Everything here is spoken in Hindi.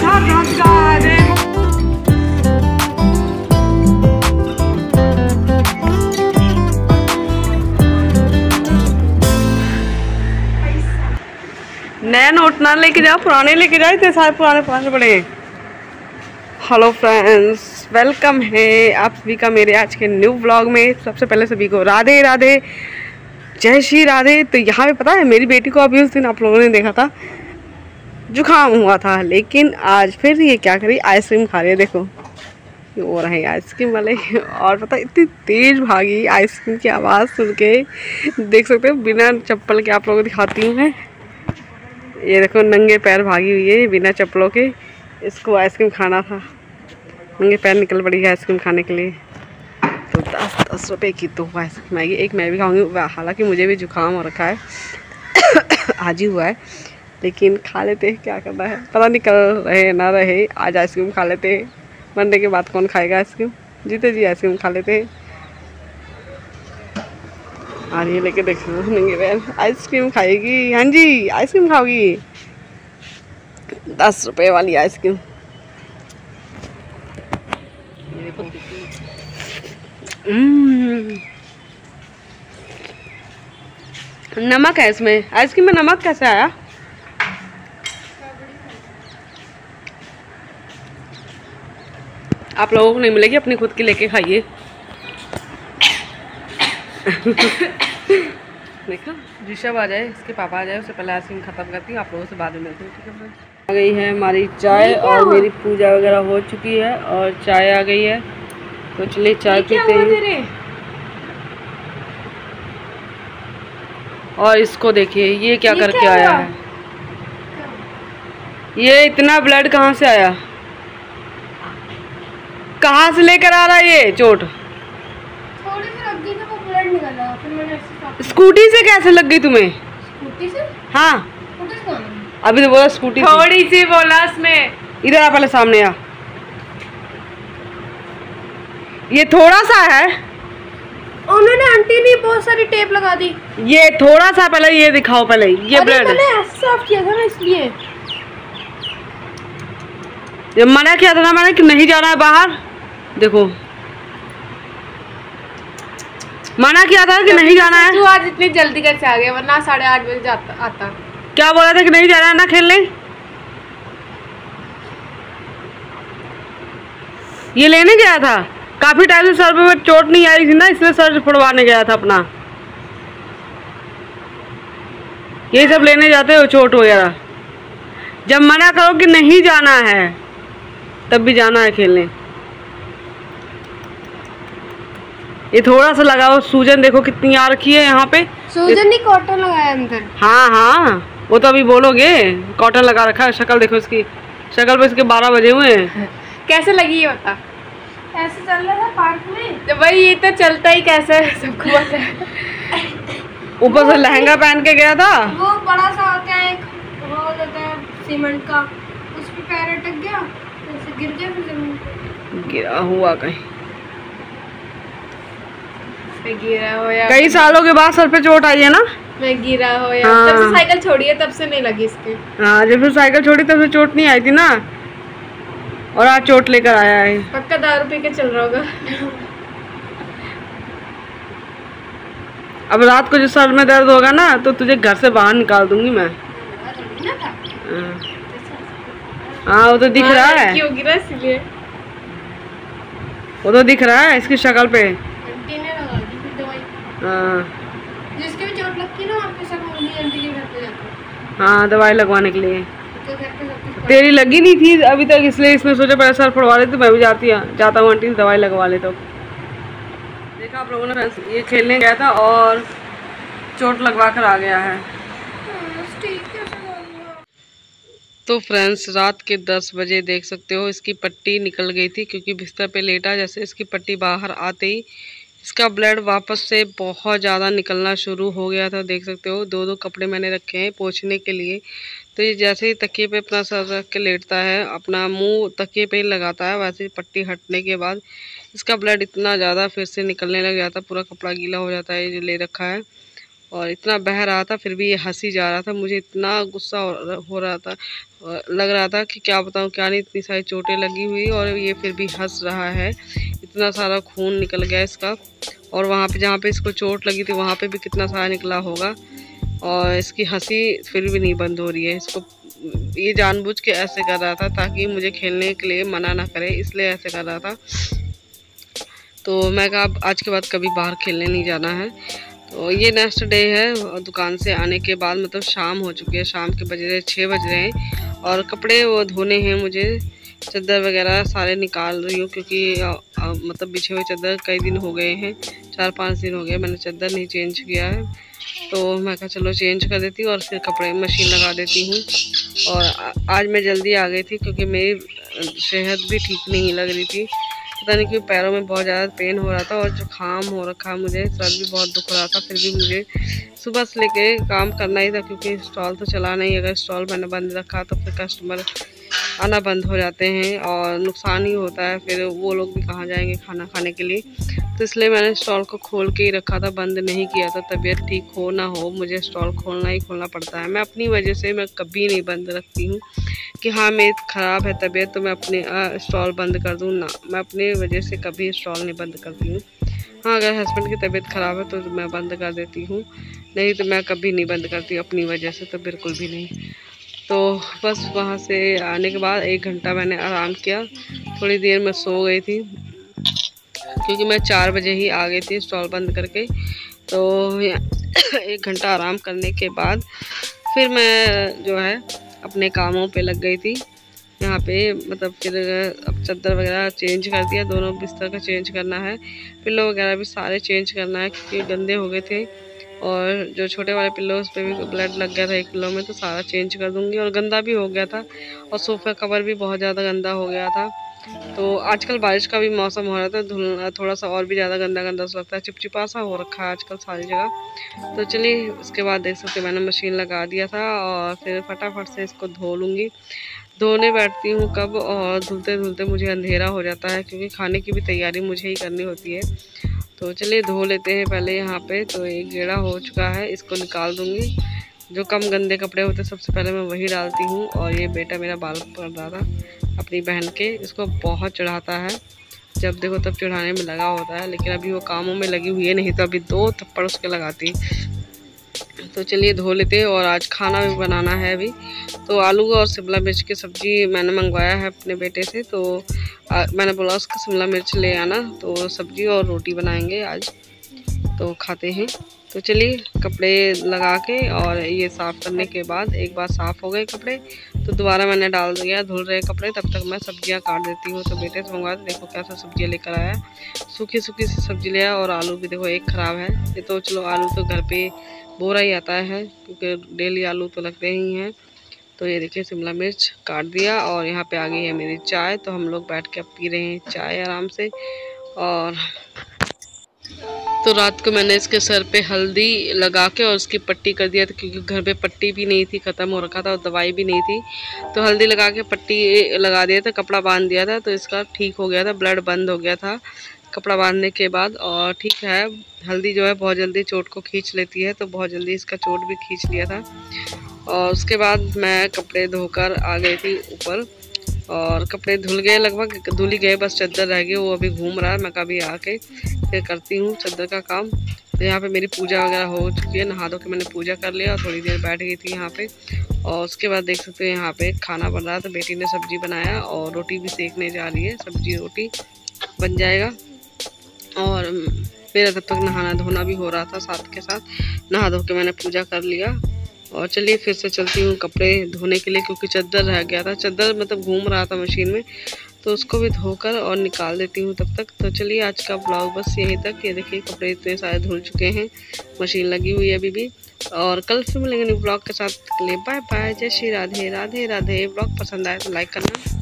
नया नोट ना लेके जाओ, पुराने लेके जाओ, इतने सारे पुराने पुराने पड़े हैं। हेलो फ्रेंड्स, वेलकम है आप सभी का मेरे आज के न्यू व्लॉग में। सबसे पहले सभी को राधे राधे, जय श्री राधे। तो यहाँ पे पता है मेरी बेटी को अभी उस दिन आप लोगों ने देखा था जुकाम हुआ था, लेकिन आज फिर ये क्या करी, आइसक्रीम खा रही है। देखो ये हो रहा है आइसक्रीम वाले, और पता इतनी तेज भागी आइसक्रीम की आवाज़ सुन के। देख सकते हो बिना चप्पल के, आप लोगों को दिखाती हूँ मैं। ये देखो नंगे पैर भागी हुई है बिना चप्पलों के। इसको आइसक्रीम खाना था, नंगे पैर निकल पड़ी है आइसक्रीम खाने के लिए। तो 10 रुपये की तो आइसक्रीम आएगी, एक मैं भी खाऊंगी। हालांकि मुझे भी जुकाम हो रखा है आज ही हुआ है, लेकिन खा लेते हैं, क्या करना है। पता नहीं कल रहे ना रहे, आज आइसक्रीम खा लेते हैं। मरने के बाद कौन खाएगा आइसक्रीम, जीते जी आइसक्रीम खा लेते हैं। और ये लेके देखो नंगे पैर आइसक्रीम खाएगी। हाँ जी आइसक्रीम खाओगी, 10 रुपये वाली आइसक्रीम। नमक है इसमें, आइसक्रीम में नमक कैसे आया? आप लोगों को नहीं मिलेगी, अपनी खुद की लेके खाइए। देखो ऋषभ आ जाए, इसके पापा आ जाए, उससे पहले आइसक्रीम खत्म करती हूँ। आप लोगों से बाद में मिलती हूँ, ठीक है। आ गई है हमारी चाय और मेरी पूजा वगैरह हो चुकी है और चाय आ गई है, तो चलिए चाय पीते हैं। और इसको देखिए ये क्या करके आया है, ये इतना ब्लड कहाँ से आया, कहाँ से लेकर आ रहा है ये चोट? थोड़ी सी लग गई ना, वो ब्लड निकला, फिर मैंने ऐसे स्कूटी से कैसे लग गई तुम्हें? स्कूटी से? हाँ स्कूटी से कौन? अभी तो बोला स्कूटी, थोड़ी सी बोला उसमें। इधर आ पहले, सामने आ। ये थोड़ा सा है, उन्होंने आंटी ने बहुत सारी टेप लगा दी। ये थोड़ा सा, पहले ये दिखाओ, पहले ये ब्लड। मैंने ऐसे साफ किया था ना, इसलिए जब मना किया था ना मैंने कि नहीं जाना है बाहर, देखो मना किया था कि नहीं जाना है। तू आज इतनी जल्दी कैसे आ गया, वरना 8:30 बजे आता। क्या बोला था कि नहीं जाना है ना खेलने? ये लेने गया था, काफी टाइम से सर पे चोट नहीं आई थी ना, इसलिए सर फुड़वाने गया था अपना। ये सब लेने जाते हो चोट वगैरह, जब मना करो कि नहीं जाना है तब भी जाना है खेलने। ये थोड़ा सा लगाओ, सूजन देखो कितनी आ रखी है यहाँ पे। सूजन नहीं, कॉटन लगाया अंदर। हाँ हाँ वो तो अभी बोलोगे, कॉटन लगा रखा है। शक्ल देखो इसकी, शक्ल पे इसके 12 बजे हुए हैं। कैसे लगी ये बता? ऐसे चल रहा था पार्क में, तो भाई ये तो चलता ही कैसे है, सबको पता है। ऊपर से लहंगा पहन के गया था। वो बड़ा सा होता है, एक होल होता है सीमेंट का, उस पे पैर अटक गया, ऐसे गिर गया, फिर जमीन पे गिरा हुआ कहीं, गिरा हो या कई सालों के बाद सर पे चोट आई है ना। मैं गिरा हो या हाँ। जब से साइकिल छोड़ी है तब से नहीं लगी इसके। हाँ जब फिर साइकिल छोड़ी तब से चोट नहीं आई थी ना, और आज चोट लेकर आया है। पक्का दारू पी के चल रहा होगा। अब रात को जो सर में दर्द होगा ना, तो तुझे घर से बाहर निकाल दूंगी मैं। हाँ वो तो दिख रहा है, क्यों गिरा इसलिए, वो तो दिख रहा है इसकी शक्ल पे। आंटी ने लगा दी फिर दवाई। हाँ जिसके भी चोट लगती है ना, आपके सब मम्मी आंटी के घर पे जाते हैं। हाँ दवाई लगवाने के लिए। तो घर पे सब कुछ तेरी लगी नहीं थी अभी तक, इसलिए इसने सोचा पहले सर फुड़वा लेती, मैं भी जाता हूँ आंटी से दवाई लगवा लेता हूँ। देखा आप लोगों ने, ये खेलने गया था और चोट लगवा कर आ गया है। तो फ्रेंड्स रात के 10 बजे देख सकते हो इसकी पट्टी निकल गई थी, क्योंकि बिस्तर पे लेटा जैसे इसकी पट्टी बाहर आते ही इसका ब्लड वापस से बहुत ज़्यादा निकलना शुरू हो गया था। देख सकते हो 2 कपड़े मैंने रखे हैं पोंछने के लिए। तो ये जैसे ही तकिए पे अपना सर रख के लेटता है, अपना मुंह तकिए पे लगाता है, वैसे ही पट्टी हटने के बाद इसका ब्लड इतना ज़्यादा फिर से निकलने लग जाता है, पूरा कपड़ा गीला हो जाता है ये जो ले रखा है। और इतना बह रहा था फिर भी ये हंसी जा रहा था। मुझे इतना गुस्सा हो रहा था, लग रहा था कि क्या बताऊँ क्या नहीं, इतनी सारी चोटें लगी हुई और ये फिर भी हंस रहा है। इतना सारा खून निकल गया इसका, और वहाँ पे जहाँ पे इसको चोट लगी थी वहाँ पे भी कितना सारा निकला होगा। और इसकी हंसी फिर भी नहीं बंद हो रही है। इसको ये जानबूझ के ऐसे कर रहा था ताकि मुझे खेलने के लिए मना ना करे, इसलिए ऐसे कर रहा था। तो मैं कहा अब आज के बाद कभी बाहर खेलने नहीं जाना है। तो ये नेक्स्ट डे है, दुकान से आने के बाद मतलब शाम हो चुकी है, शाम के बज रहे 6 बज रहे हैं और कपड़े वो धोने हैं मुझे। चादर वगैरह सारे निकाल रही हूँ क्योंकि मतलब बिछे हुए चादर कई दिन हो गए हैं, 4-5 दिन हो गए मैंने चादर नहीं चेंज किया है। तो मैं कहा चलो चेंज कर देती हूँ और फिर कपड़े मशीन लगा देती हूँ। और आज मैं जल्दी आ गई थी क्योंकि मेरी सेहत भी ठीक नहीं लग रही थी, पता नहीं क्यों पैरों में बहुत ज़्यादा पेन हो रहा था और जुकाम हो रखा, मुझे सर भी बहुत दुख रहा था। फिर भी मुझे सुबह से लेके काम करना ही था क्योंकि स्टॉल तो चला नहीं, अगर स्टॉल मैंने बंद रखा तो फिर कस्टमर आना बंद हो जाते हैं और नुकसान ही होता है, फिर वो लोग भी कहाँ जाएंगे खाना खाने के लिए। तो इसलिए मैंने स्टॉल को खोल के ही रखा था, बंद नहीं किया था। तबीयत ठीक हो ना हो मुझे स्टॉल खोलना ही खोलना पड़ता है। मैं अपनी वजह से मैं कभी नहीं बंद रखती हूँ कि हाँ मेरी ख़राब है तबीयत तो मैं अपने स्टॉल बंद कर दूँ, ना, मैं अपनी वजह से कभी स्टॉल नहीं बंद करती हूँ। हाँ अगर हस्बैंड की तबीयत ख़राब है तो मैं बंद कर देती हूँ, नहीं तो मैं कभी नहीं बंद करती अपनी वजह से, तो बिल्कुल भी नहीं। तो बस वहाँ से आने के बाद 1 घंटा मैंने आराम किया, थोड़ी देर मैं सो गई थी क्योंकि मैं 4 बजे ही आ गई थी स्टॉल बंद करके। तो 1 घंटा आराम करने के बाद फिर मैं जो है अपने कामों पे लग गई थी यहाँ पे। मतलब फिर अब चादर वगैरह चेंज कर दिया, दोनों बिस्तर का चेंज करना है, पिल्लो वगैरह भी सारे चेंज करना है क्योंकि गंदे हो गए थे। और जो छोटे वाले पिल्लो उस पर भी ब्लड लग गया था एक पिल्लो में, तो सारा चेंज कर दूँगी। और गंदा भी हो गया था और सोफ़ा कवर भी बहुत ज़्यादा गंदा हो गया था। तो आजकल बारिश का भी मौसम हो रहा था, धुलना थोड़ा सा और भी ज़्यादा गंदा गंदा सा लगता है, चिपचिपा सा हो रखा है आजकल सारी जगह। तो चलिए उसके बाद देख सकते मैंने मशीन लगा दिया था और फिर फटाफट से इसको धो लूँगी। धोने बैठती हूँ कब, और धुलते धुलते मुझे अंधेरा हो जाता है क्योंकि खाने की भी तैयारी मुझे ही करनी होती है। तो चलिए धो लेते हैं पहले यहाँ पे। तो एक गेड़ा हो चुका है, इसको निकाल दूँगी। जो कम गंदे कपड़े होते सबसे पहले मैं वही डालती हूँ। और ये बेटा मेरा बाल पकड़ रहा था अपनी बहन के, इसको बहुत चढ़ाता है, जब देखो तब चढ़ाने में लगा होता है, लेकिन अभी वो कामों में लगी हुई है, नहीं तो अभी 2 थप्पड़ उसके लगाती। तो चलिए धो लेते हैं और आज खाना भी बनाना है अभी। तो आलू और शिमला मिर्च की सब्ज़ी मैंने मंगवाया है अपने बेटे से, तो मैंने बोला उसको शिमला मिर्च ले आना, तो सब्ज़ी और रोटी बनाएंगे आज, तो खाते हैं। तो चलिए कपड़े लगा के और ये साफ़ करने के बाद, एक बार साफ़ हो गए कपड़े तो दोबारा मैंने डाल दिया धुल रहे कपड़े, तब तक मैं सब्जियां काट देती हूँ। तो बेटे से मंगवा देखो कैसा सब्जियां लेकर आया, सूखी सूखी सी सब्जी लिया। और आलू भी देखो एक ख़राब है, ये तो चलो आलू तो घर पे बोरा ही आता है क्योंकि डेली आलू तो लगते ही हैं। तो ये देखिए शिमला मिर्च काट दिया और यहाँ पे आ गई है मेरी चाय। तो हम लोग बैठ के अब पी रहे हैं चाय आराम से। और तो रात को मैंने इसके सर पे हल्दी लगा के और उसकी पट्टी कर दिया था क्योंकि घर पे पट्टी भी नहीं थी, ख़त्म हो रखा था और दवाई भी नहीं थी। तो हल्दी लगा के पट्टी लगा दिया था, कपड़ा बांध दिया था, तो इसका ठीक हो गया था, ब्लड बंद हो गया था कपड़ा बांधने के बाद। और ठीक है, हल्दी जो है बहुत जल्दी चोट को खींच लेती है, तो बहुत जल्दी इसका चोट भी खींच लिया था। और उसके बाद मैं कपड़े धोकर आ गई थी ऊपर और कपड़े धुल गए, लगभग धुल ही गए, बस चादर रह गई, वो अभी घूम रहा है। मैं कभी आके फिर करती हूँ चादर का काम। तो यहाँ पे मेरी पूजा वगैरह हो चुकी है, नहा धो के मैंने पूजा कर लिया और थोड़ी देर बैठ गई थी यहाँ पे। और उसके बाद देख सकते हो यहाँ पे खाना बन रहा था, बेटी ने सब्जी बनाया और रोटी भी सेकने जा रही है, सब्जी रोटी बन जाएगा। और मेरा तब तक नहाना धोना भी हो रहा था, साथ के साथ नहा धो के मैंने पूजा कर लिया। और चलिए फिर से चलती हूँ कपड़े धोने के लिए क्योंकि चादर रह गया था, चादर मतलब घूम रहा था मशीन में, तो उसको भी धोकर और निकाल देती हूँ तब तक। तो चलिए आज का ब्लॉग बस यहीं तक। ये देखिए कपड़े इतने सारे धुल चुके हैं, मशीन लगी हुई है अभी भी। और कल फिर मिलेंगे न्यू ब्लॉग के साथ। बाय बाय, जय श्री राधे राधे राधे। ब्लॉग पसंद आए तो लाइक करना।